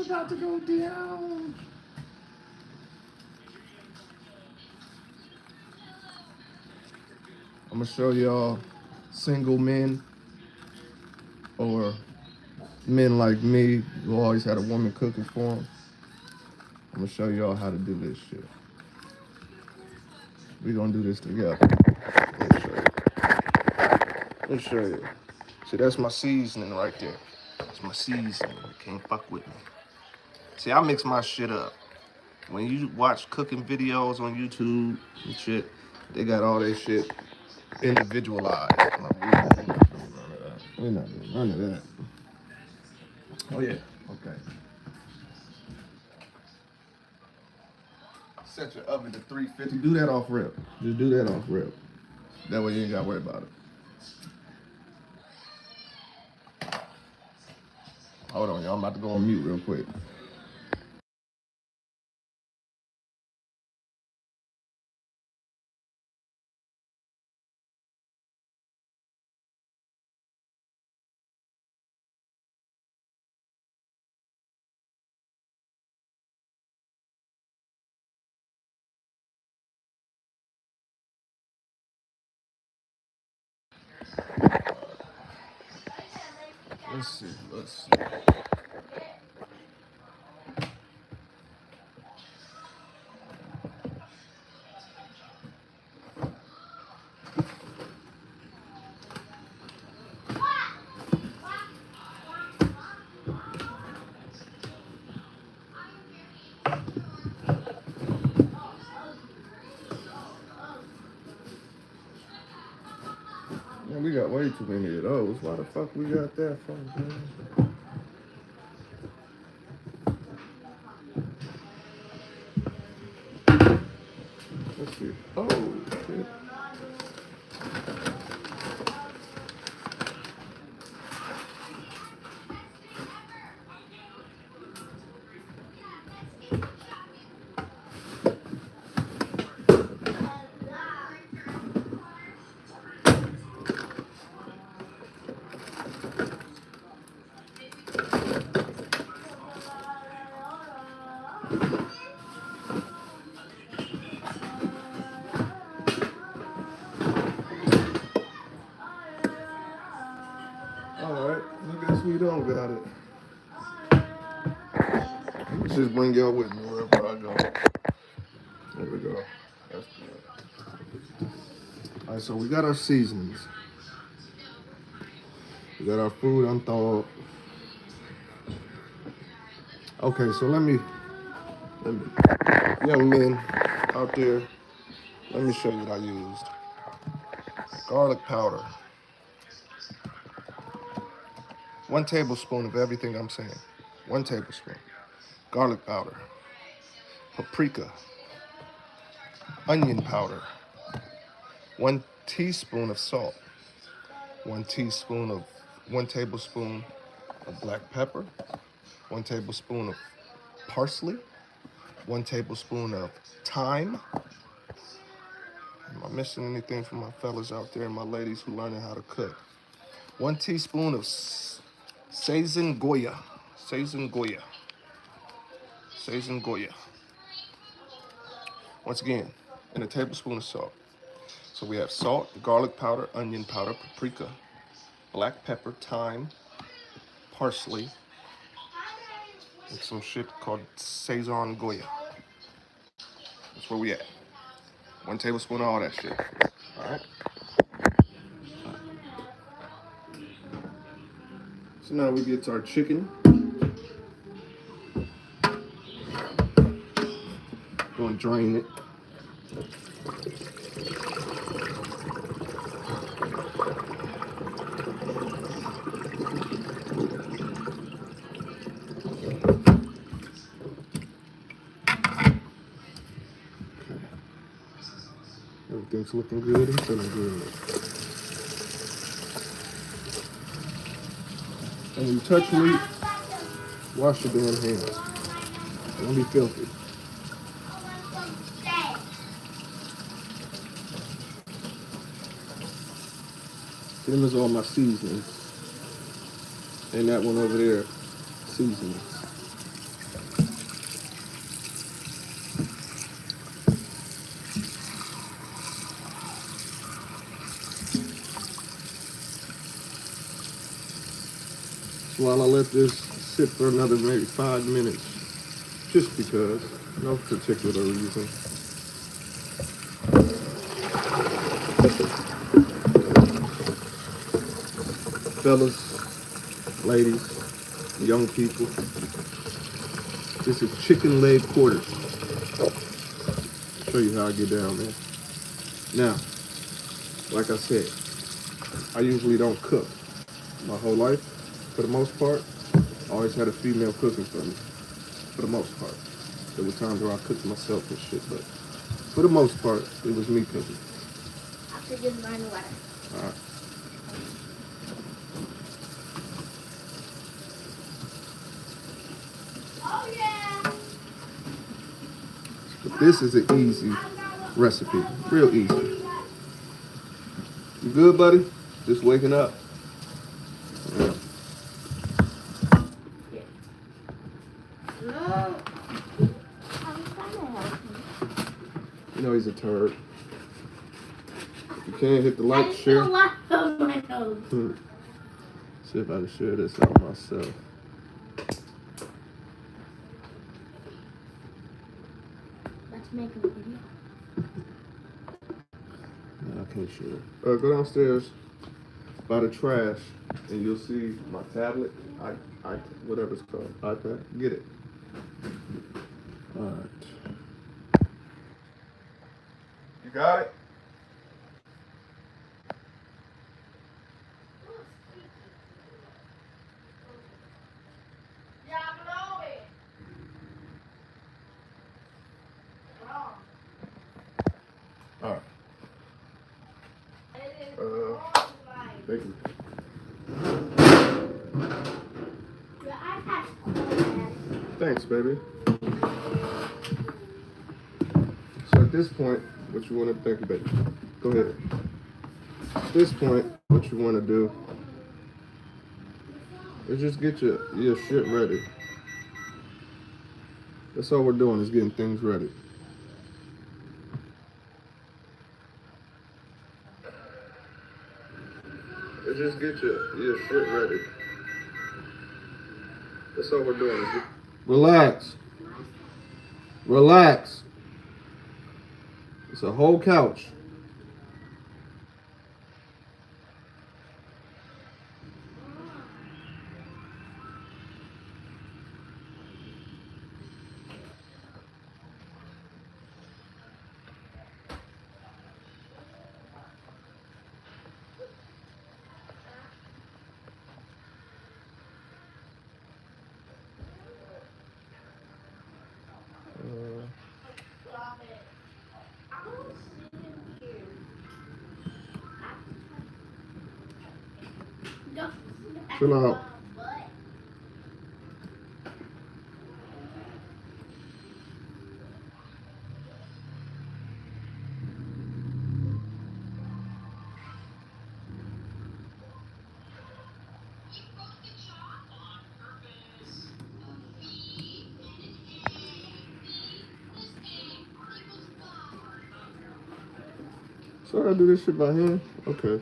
about to go down. I'm gonna show y'all single men or men like me who always had a woman cooking for them. I'm gonna show y'all how to do this shit. We're gonna do this together. Let me show you. Let me show you. See, that's my seasoning right there. That's my seasoning. You can't fuck with me. See, I mix my shit up. When you watch cooking videos on YouTube and shit, they got all that shit individualized. We're not doing none of that. Oh yeah, okay. Set your oven to 350. Do that off rip. Just do that off rip. That way you ain't gotta worry about it. Hold on, y'all. I'm about to go on mute real quick. Let's see. Let's see. Man, we got way too many of those. Why the fuck we got that from, man? Let's see. Oh, shit. All right. I guess we don't got it. Let's just bring y'all with me wherever I go. There we go. That's good. All right, so we got our seasonings. We got our food unthawed. Okay, so let me, young men out there, let me show you what I used. Garlic powder. 1 tablespoon of everything I'm saying. 1 tablespoon. Garlic powder. Paprika. Onion powder. 1 teaspoon of salt. 1 tablespoon of black pepper. 1 tablespoon of parsley. 1 tablespoon of thyme. Am I missing anything from my fellas out there and my ladies who learning how to cook? 1 teaspoon of Sazon Goya. Sazon Goya. Sazon Goya. Once again, and a tablespoon of salt. So we have salt, garlic powder, onion powder, paprika, black pepper, thyme, parsley, and some shit called Sazon Goya. That's where we at. 1 tablespoon of all that shit. All right. So now we get to our chicken. Gonna drain it. Everything's looking good and feeling good. And when you touch meat, wash your damn hands. Don't be filthy. Them is all my seasonings. And that one over there, seasonings. while I let this sit for another maybe 5 minutes, just because, no particular reason. Fellas, ladies, young people, this is chicken leg quarters. Show you how I get down there. Now, like I said, I usually don't cook. My whole life, for the most part, I always had a female cooking for me, for the most part. There were times where I cooked myself and shit, but for the most part, it was me cooking. After getting my water. All right. Oh yeah. But this is an easy recipe, real easy. You good, buddy? Just waking up? Yeah. No. I'm trying to help him. You know he's a turd. If you can't hit the like, share. I feel light on my nose. See if I can share this out myself. Let's make a video. No, I can't share. Go downstairs by the trash, and you'll see my tablet. Whatever it's called, iPad. Get it. All right. You got it? All right. Thank you. Thanks, baby. So at this point, what you want to thank you, baby. Go ahead. At this point, what you want to do is just get your shit ready. That's all we're doing, is getting things ready. Just get your shit ready. That's all we're doing. Relax. Relax. It's a whole couch. Chill out. So I do this shit by hand? Okay.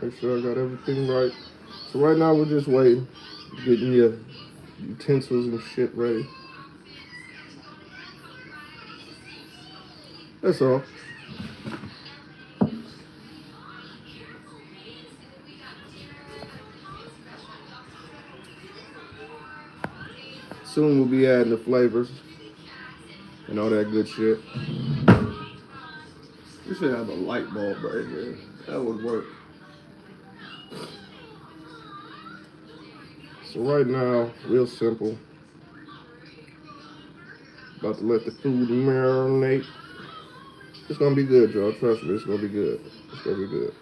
Make sure I got everything right. So right now we're just waiting, getting your utensils and shit ready. That's all. Soon we'll be adding the flavors and all that good shit. You should have a light bulb right here. That would work. So right now, real simple. About to let the food marinate. It's gonna be good, y'all. Trust me, it's gonna be good. It's gonna be good.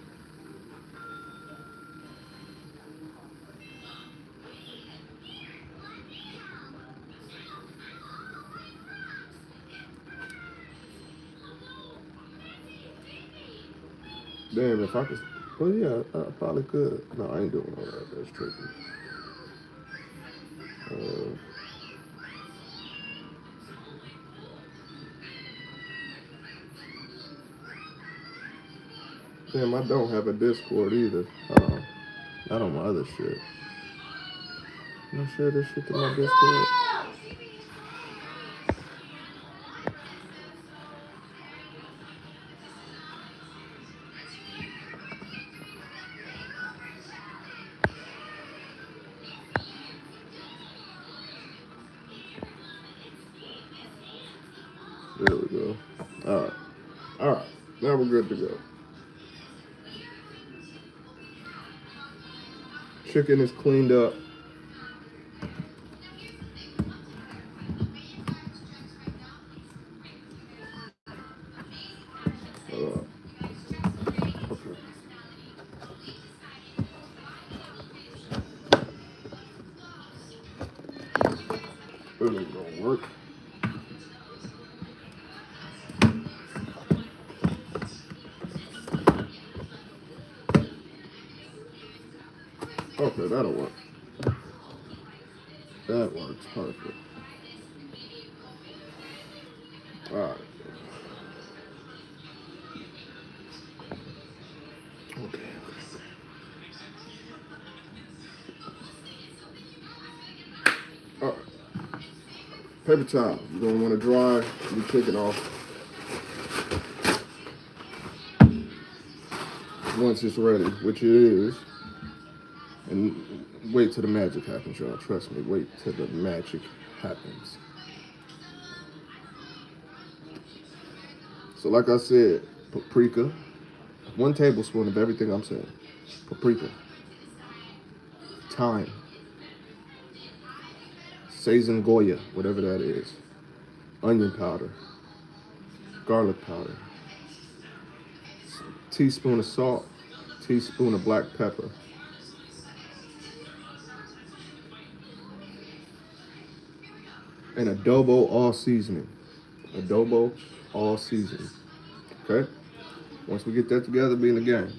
Damn, if I could. Well, yeah, I probably could. No, I ain't doing all that. That's tricky. Damn, I don't have a Discord either. Not on my other shit. I'm not share this shit to my Discord. There we go. Alright. Alright. Now we're good to go. Chicken is cleaned up. Okay. This ain't gonna work. Okay, that'll work. That works perfect. Alright. Okay. Alright. Paper towel. You're gonna want to dry your chicken off once it's ready, which it is. And wait till the magic happens, y'all. Trust me, wait till the magic happens. So like I said, paprika, 1 tablespoon of everything I'm saying. Paprika, thyme, sazon goya, whatever that is, onion powder, garlic powder, teaspoon of salt, teaspoon of black pepper, and adobo all seasoning. Adobo all seasoning. Okay? Once we get that together, be in the game.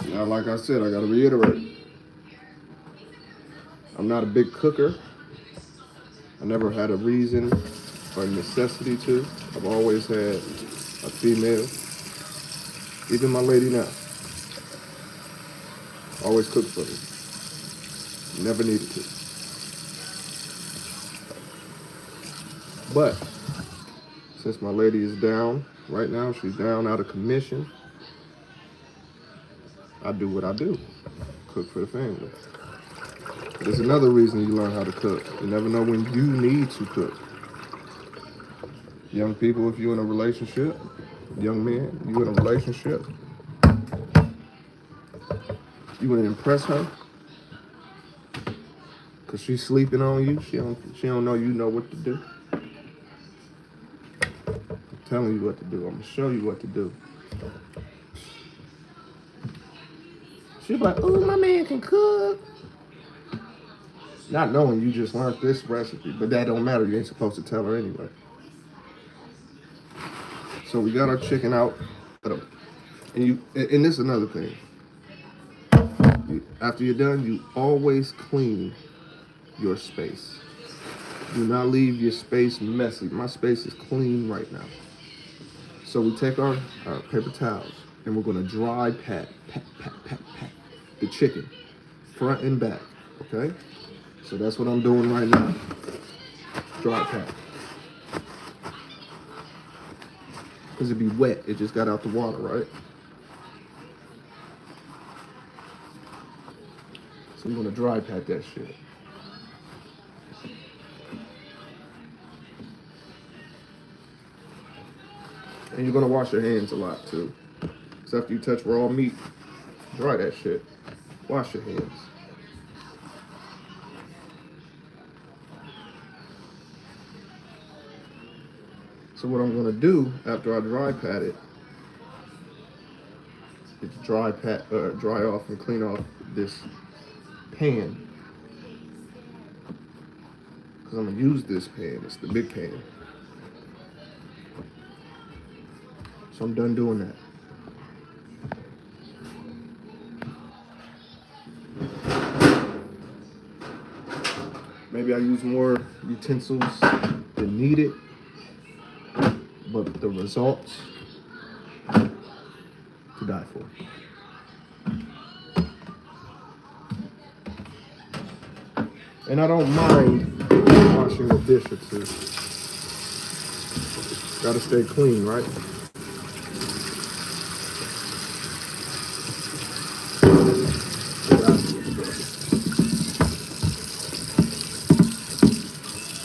Now, like I said, I gotta reiterate. I'm not a big cooker. I never had a reason or necessity to. I've always had a female, even my lady now, always cooked for me. Never needed to. But since my lady is down right now, she's down out of commission, I do what I do. Cook for the family. There's another reason you learn how to cook. You never know when you need to cook. Young people, if you're in a relationship, young men, you in a relationship, you want to impress her because she's sleeping on you. She don't know you know what to do. I'm telling you what to do. I'm gonna show you what to do. She's like, "Oh, my man can cook." Not knowing you just learned this recipe, but that don't matter. You ain't supposed to tell her anyway. So we got our chicken out, and this is another thing. After you're done, you always clean your space. Do not leave your space messy. My space is clean right now. So we take our paper towels and we're gonna dry pat the chicken, front and back, okay? So that's what I'm doing right now. Dry pat. Because it'd be wet, it just got out the water, right? So I'm gonna dry pat that shit. And you're gonna wash your hands a lot too. Because after you touch raw meat, dry that shit. Wash your hands. So what I'm gonna do after I dry pat it is dry off and clean off this pan. Because I'm gonna use this pan, it's the big pan. So I'm done doing that. Maybe I use more utensils than needed, but the results to die for. And I don't mind washing a dish or two. Gotta stay clean, right?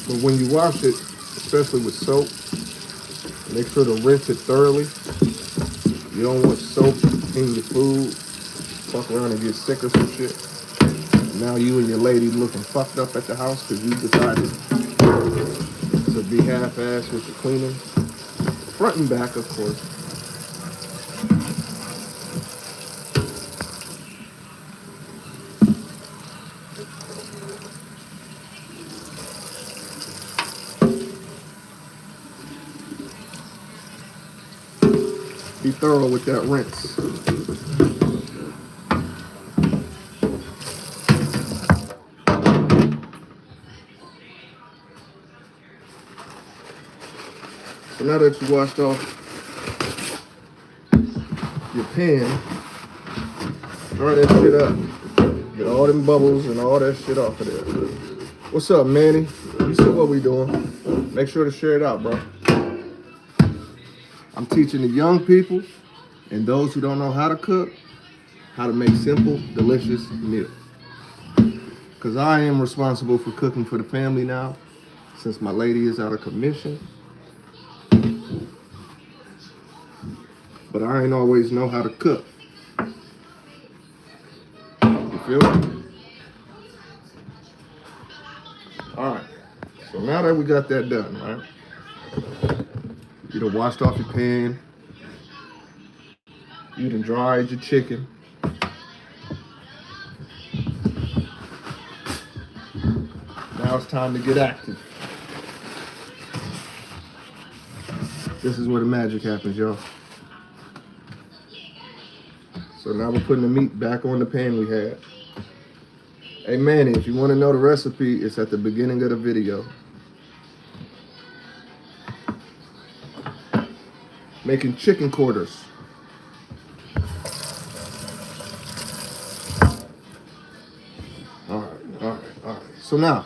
But when you wash it, especially with soap, make sure to rinse it thoroughly. You don't want soap in your food. Fuck around and get sick or some shit. Now you and your lady looking fucked up at the house because you decided to be half-assed with your cleaning. Front and back, of course. Be thorough with that rinse. So now that you washed off your pan, dry that shit up. Get all them bubbles and all that shit off of there. What's up, Manny? You see what we doing? Make sure to share it out, bro. I'm teaching the young people and those who don't know how to cook, how to make simple, delicious meals. Because I am responsible for cooking for the family now, since my lady is out of commission. But I ain't always know how to cook. You feel me? All right, so now that we got that done, right? You done washed off your pan. You done dried your chicken. Now it's time to get active. This is where the magic happens, y'all. So now we're putting the meat back on the pan we had. Hey Manny, if you want to know the recipe, it's at the beginning of the video. Making chicken quarters. All right. So now,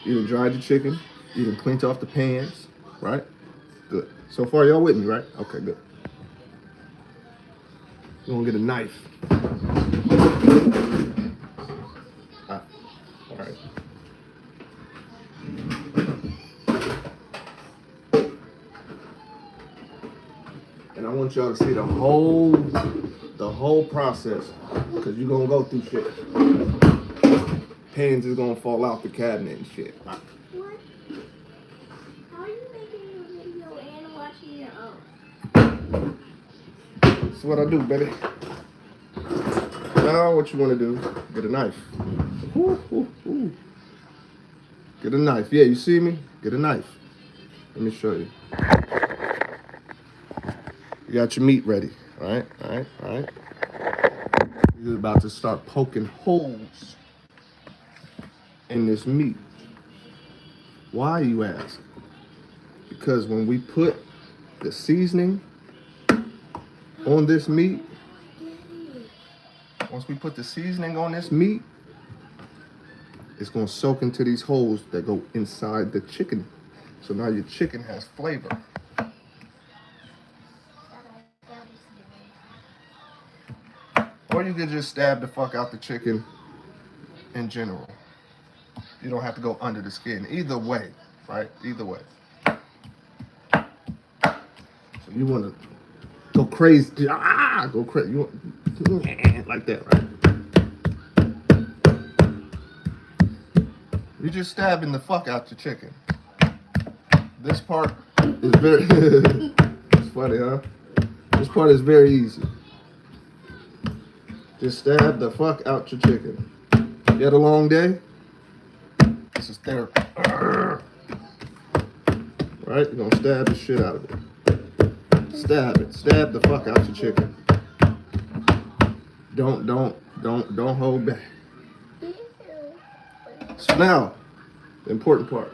you done dried your chicken, you done cleaned off the pans, right? Good. So far, y'all with me, right? Okay, good. You're gonna get a knife. All right. And I want y'all to see the whole process, because you're gonna go through shit. Pans is gonna fall out the cabinet and shit. What? How are you making a video and watching your own? That's what I do, baby. Now what you want to do, get a knife. Ooh. Get a knife. Yeah, you see me? Get a knife. Let me show you. You got your meat ready, all right? You're about to start poking holes in this meat. Why, you ask? Because when we put the seasoning on this meat, once we put the seasoning on this meat, it's gonna soak into these holes that go inside the chicken. So now your chicken has flavor. Or you could just stab the fuck out the chicken in general. You don't have to go under the skin. Either way, right? Either way. So you want to go crazy. Go crazy. You want like that, right? You're just stabbing the fuck out your chicken. This part It's very. It's funny, huh? This part is very easy. Just stab the fuck out your chicken. You had a long day? This is therapy. Right? You're gonna stab the shit out of it. Stab it. Stab the fuck out your chicken. Don't hold back. So now, the important part.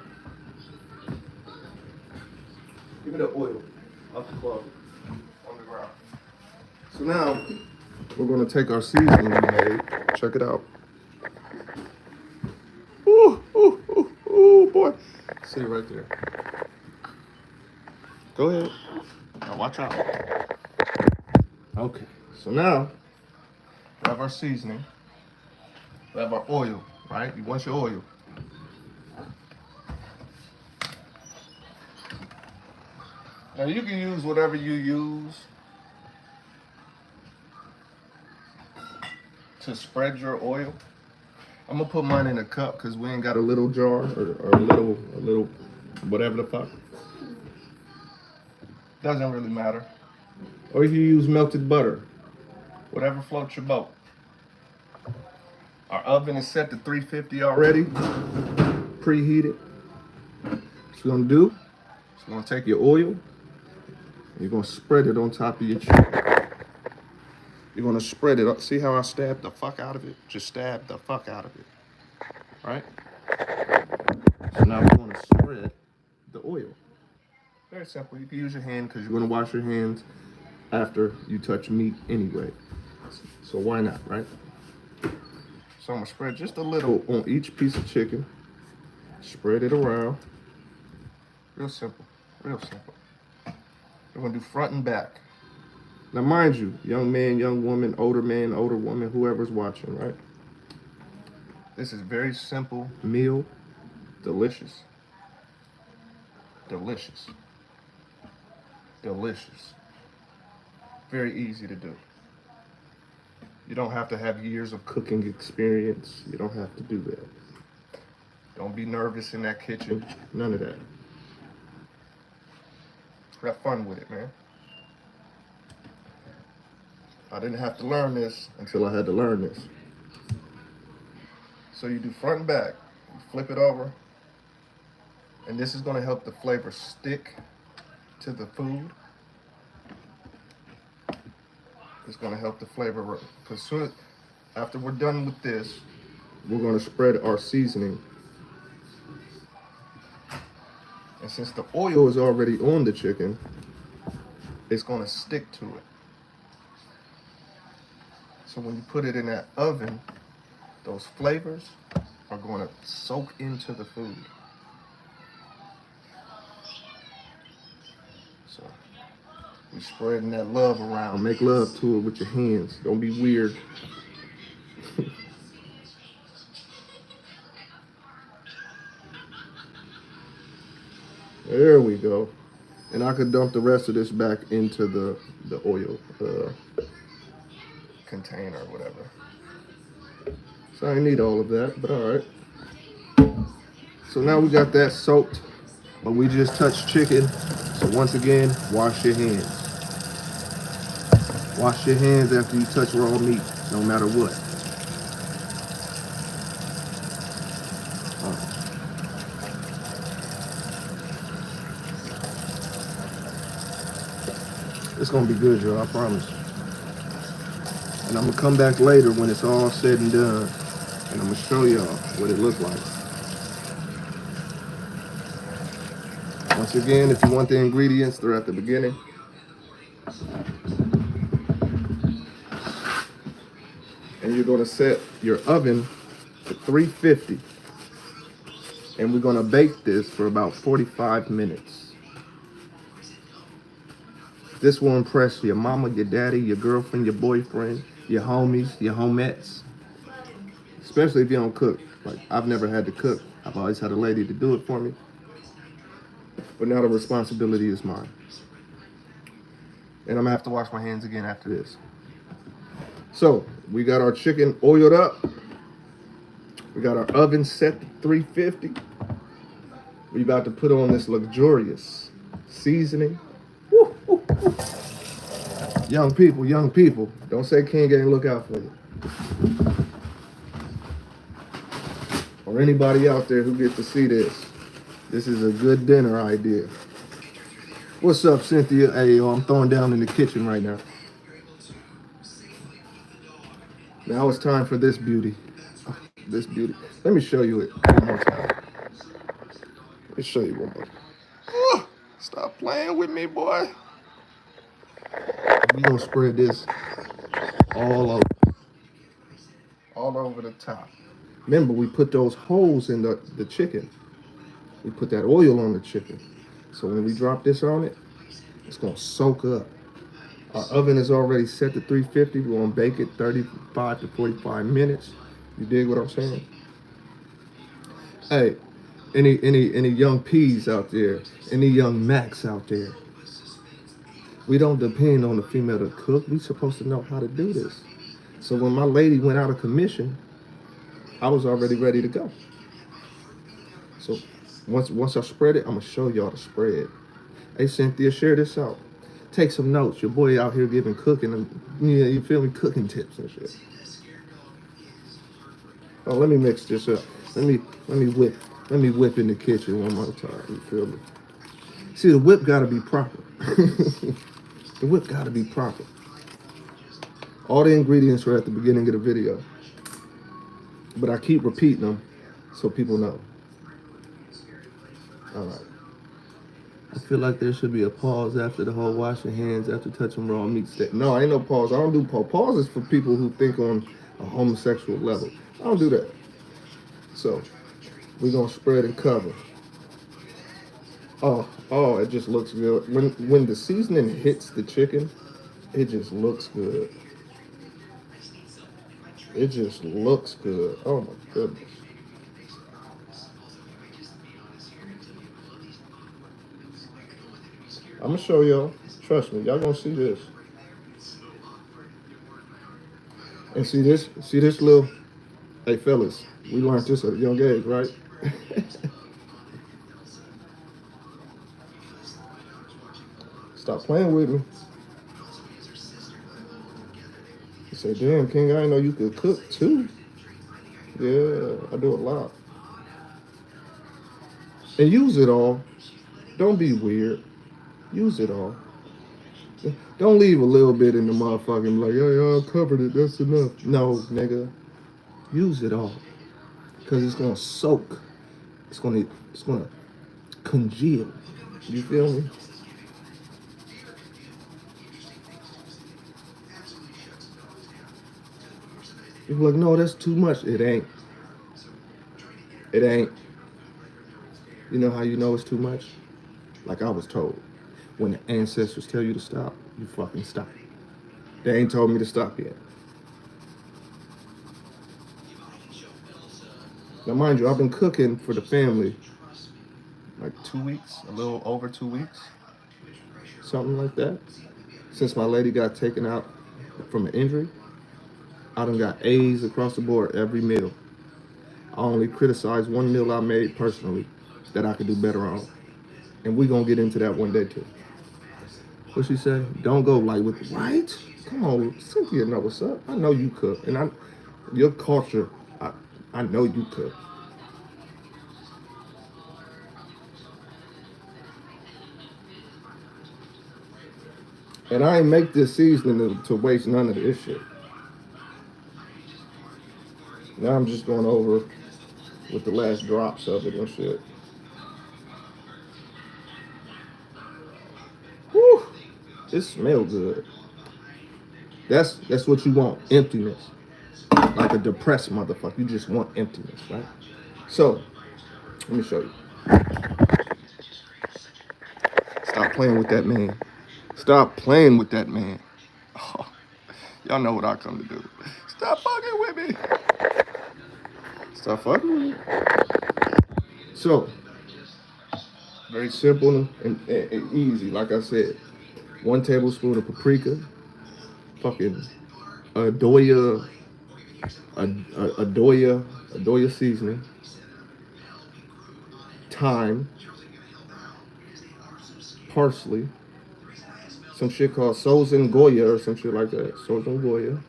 Give me the oil off the closet on the ground. So now, we're gonna take our seasoning we made. Check it out. Ooh, ooh, ooh, ooh, boy. See it right there. Go ahead. Now watch out. Okay, so now we have our seasoning. We have our oil, right? You want your oil. Now you can use whatever you use to spread your oil. I'm gonna put mine in a cup because we ain't got a little jar or a little whatever the fuck. Doesn't really matter. Or you can use melted butter. Whatever floats your boat. Our oven is set to 350 already. Preheated. What you're gonna do is you're gonna take your oil and you're gonna spread it on top of your chicken. You're gonna spread it up. See how I stabbed the fuck out of it? Just stab the fuck out of it. Right? So now we're gonna spread the oil. Very simple. You can use your hand because you're gonna wash your hands after you touch meat anyway. So why not, right? So I'm gonna spread just a little on each piece of chicken. Spread it around. Real simple, real simple. We're gonna do front and back. Now mind you, young man, older woman, whoever's watching, right? This is very simple meal, delicious. Delicious. Delicious. Very easy to do. You don't have to have years of cooking experience. You don't have to do that. Don't be nervous in that kitchen. None of that. Have fun with it, man. I didn't have to learn this until I had to learn this. So you do front and back. You flip it over. And this is going to help the flavor stick to the food. It's going to help the flavor. Because soon after we're done with this, we're going to spread our seasoning. And since the oil is already on the chicken, it's going to stick to it. So when you put it in that oven, those flavors are going to soak into the food. So we're spreading that love around. Make love to it with your hands. Don't be weird. There we go. And I could dump the rest of this back into the oil container or whatever. So I need all of that, but all right. So now we got that soaked, but we just touched chicken. So once again, wash your hands. Wash your hands after you touch raw meat, no matter what. It's gonna be good, y'all, I promise. And I'm gonna come back later when it's all said and done, and I'm gonna show y'all what it looked like. Once again, if you want the ingredients, they're at the beginning. And you're gonna set your oven to 350. And we're gonna bake this for about 45 minutes. This will impress your mama, your daddy, your girlfriend, your boyfriend, your homies, your homettes. Especially if you don't cook. Like, I've never had to cook. I've always had a lady to do it for me. But now the responsibility is mine. And I'm gonna have to wash my hands again after this. So, we got our chicken oiled up. We got our oven set to 350. We about to put on this luxurious seasoning. Woo, woo, woo. Young people, don't say King ain't look out for you. Or anybody out there who gets to see this. This is a good dinner idea. What's up, Cynthia? Hey, yo, I'm throwing down in the kitchen right now. Now it's time for this beauty. This beauty. Let me show you it one more time. Let me show you one more. Oh, stop playing with me, boy. We gonna spread this all over, all over the top. Remember, we put those holes in the chicken. We put that oil on the chicken. So when we drop this on it, it's gonna soak up. Our oven is already set to 350. We're gonna bake it 35 to 45 minutes. You dig what I'm saying? Hey, any young peas out there, any young Macs out there. We don't depend on the female to cook. We supposed to know how to do this. So when my lady went out of commission, I was already ready to go. So once I spread it, I'm gonna show y'all the spread. Hey Cynthia, share this out. Take some notes. Your boy out here giving cooking and you feel me, cooking tips and shit. Oh, let me mix this up. Let me whip in the kitchen one more time. You feel me? See, the whip gotta be proper. The whip gotta be proper. All the ingredients are at the beginning of the video, but I keep repeating them so people know. All right. I feel like there should be a pause after the whole wash your hands after touching raw meat steak. No, ain't no pause. I don't do pause. Pause is for people who think on a homosexual level. I don't do that. So we're gonna spread and cover. Oh, it just looks good. When the seasoning hits the chicken, it just looks good. It just looks good. Oh my goodness. I'm gonna show y'all. Trust me, y'all gonna see this. And see this little. Hey fellas, we learned this at a young age, right? Stop playing with me. You say, damn, King, I didn't know you could cook too. Yeah, I do a lot. And use it all. Don't be weird. Use it all. Don't leave a little bit in the motherfucking like, yeah, I covered it. That's enough. No, nigga. Use it all. Because it's gonna soak. It's gonna congeal. You feel me? People like, no, that's too much. It ain't. It ain't. You know how you know it's too much? Like I was told. When the ancestors tell you to stop, you fucking stop. They ain't told me to stop yet. Now, mind you, I've been cooking for the family like 2 weeks, a little over 2 weeks, something like that. Since my lady got taken out from an injury, I done got A's across the board every meal. I only criticized one meal I made personally that I could do better on. And we gonna get into that one day too. What she say? Don't go light with right? Come on, Cynthia know what's up. I know you cook. And your culture, I know you cook. And I ain't make this seasoning to waste none of this shit. Now I'm just going over with the last drops of it and shit. Whew, it smells good. That's what you want, emptiness. Like a depressed motherfucker. You just want emptiness, right? So, let me show you. Stop playing with that man. Stop playing with that man. Oh, y'all know what I come to do. Stop fucking with me. Stop fucking with me. So, very simple and easy. Like I said, 1 tablespoon of paprika, fucking Adoya seasoning, thyme, parsley, some shit called Sozen Goya or some shit like that. Sozen Goya.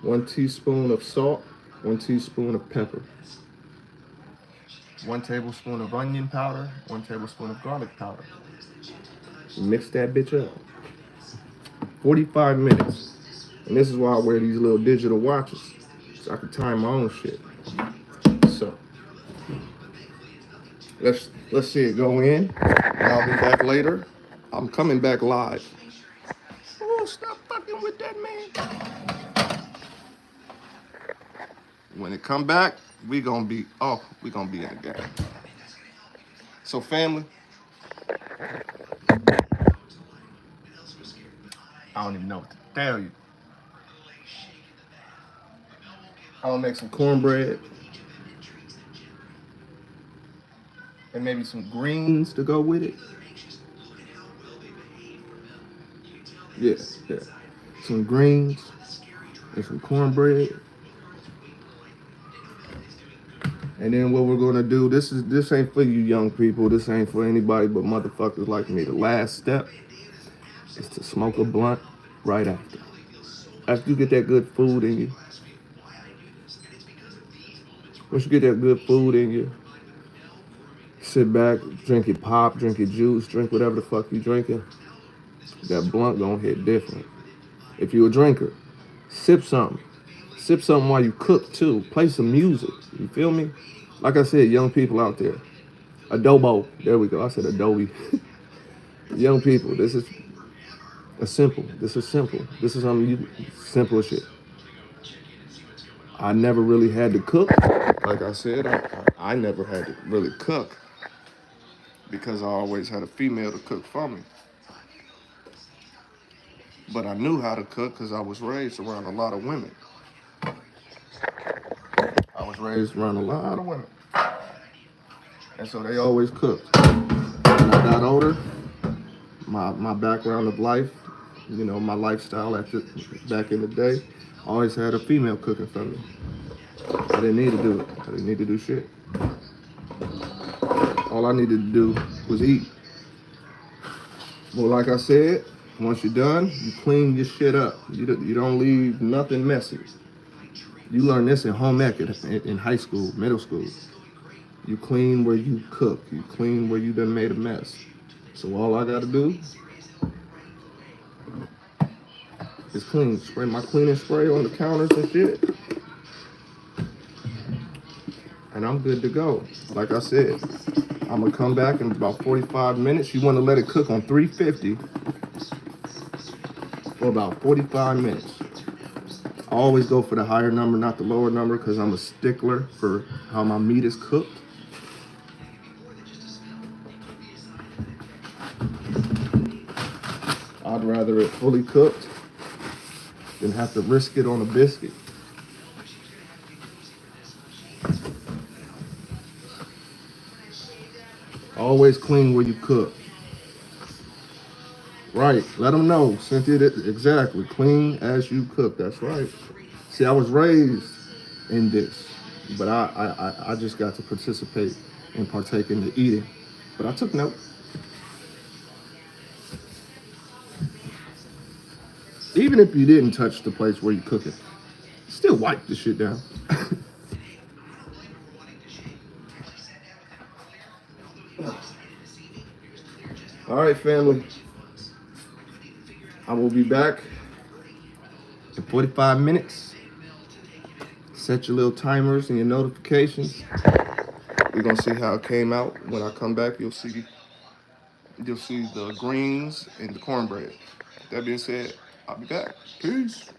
1 teaspoon of salt, 1 teaspoon of pepper. 1 tablespoon of onion powder, 1 tablespoon of garlic powder. Mix that bitch up. 45 minutes. And this is why I wear these little digital watches, so I can time my own shit. So let's see it go in. And I'll be back later. I'm coming back live. Oh, stop fucking with that, man. When it come back, we gonna be in the game. So family, I don't even know what to tell you. I'm gonna make some cornbread and maybe some greens to go with it. Yeah. Some greens and some cornbread. And then what we're gonna do, this ain't for you young people, this ain't for anybody but motherfuckers like me. The last step is to smoke a blunt right after. After you get that good food in you. Once you get that good food in you, sit back, drink your pop, drink your juice, drink whatever the fuck you drinking. That blunt gonna hit different. If you're a drinker, sip something. Sip something while you cook too. Play some music. You feel me? Like I said, young people out there. Adobo. There we go. I said Adobe. Young people, this is simple. This is something simple shit. I never really had to cook. Like I said, I never had to really cook because I always had a female to cook for me. But I knew how to cook because I was raised around a lot of women. I was raised around a lot of women. And so they always cooked. When I got older, my background of life, you know, my lifestyle back in the day, I always had a female cooking for me. I didn't need to do it. I didn't need to do shit. All I needed to do was eat. Well, like I said, once you're done, you clean your shit up. You don't leave nothing messy. You learn this in home ec in high school, middle school. You clean where you cook. You clean where you done made a mess. So all I gotta do is clean. Spray my cleaning spray on the counters and shit. And I'm good to go. Like I said, I'm gonna come back in about 45 minutes. You wanna let it cook on 350 for about 45 minutes. I always go for the higher number, not the lower number, because I'm a stickler for how my meat is cooked. I'd rather it fully cooked than have to risk it on a biscuit. Always clean where you cook. Right, let them know, Cynthia, exactly. Clean as you cook, that's right. See, I was raised in this, but I just got to participate and partake in the eating. But I took note. Even if you didn't touch the place where you cook it, still wipe the shit down. All right, family. I will be back in 45 minutes. Set your little timers and your notifications. We're gonna see how it came out. When I come back, you'll see the greens and the cornbread. That being said, I'll be back. Peace.